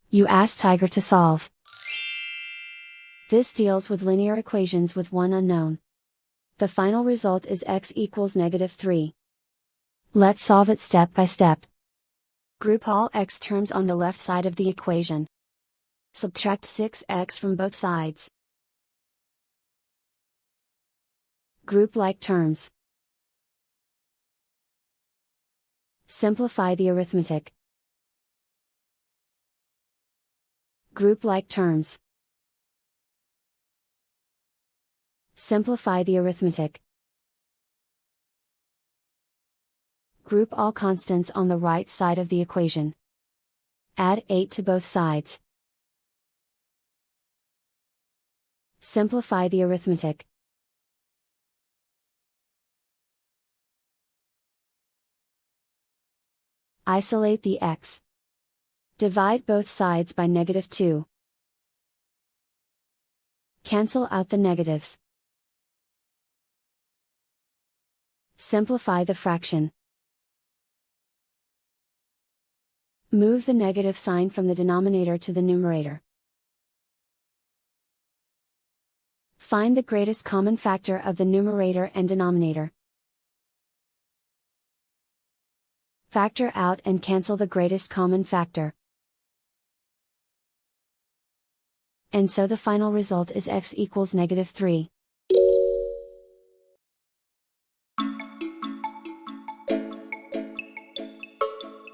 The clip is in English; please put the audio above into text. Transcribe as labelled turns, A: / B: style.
A: You ask Tiger to solve. This deals with linear equations with one unknown. The final result is x equals -3. Let's solve it step by step. Group all x terms on the left side of the equation. Subtract 6x from both sides. Group like terms. Simplify the arithmetic. Group like terms. Simplify the arithmetic. Group all constants on the right side of the equation. Add 8 to both sides. Simplify the arithmetic. Isolate the x. Divide both sides by -2. Cancel out the negatives. Simplify the fraction. Move the negative sign from the denominator to the numerator. Find the greatest common factor of the numerator and denominator. Factor out and cancel the greatest common factor. And so the final result is x equals -3.